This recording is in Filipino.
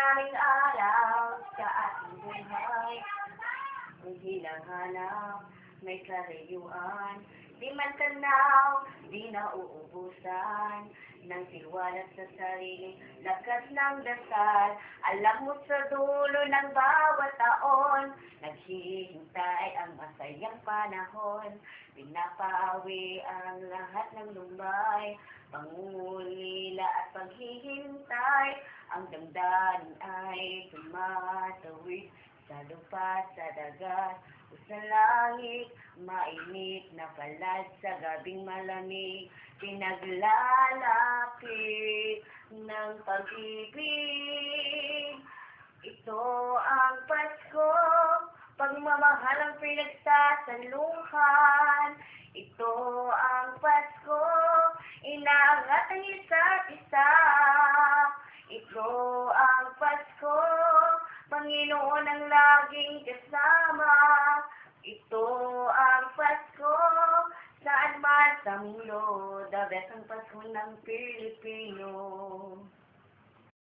maraming araw sa ating buhay. Hindi lang hanap, may karayuan. Di man tanaw, di nauubusan ng tiwala sa sarili, lakas ng dasal. Alam mo sa dulo ng bawat taon, naghihintay ang masayang panahon. Pinapawi ang lahat ng lumbay, pangungulila at paghihintay. Ang damdamin ay tumatawid sa lupa, sa dagat, o sa langit. Mainit na palad sa gabing malamig, pinaglalapit ng pag-ibig. Ito ang Pasko, pagmamahal ang pinagsasaluhan. Ito ang Pasko, inaangat ang isa't isa. Ito ang Pasko, Panginoon ang laging kasama. Ito ang Pasko, saan man sa mundo, the best ang Pasko ng Pilipino.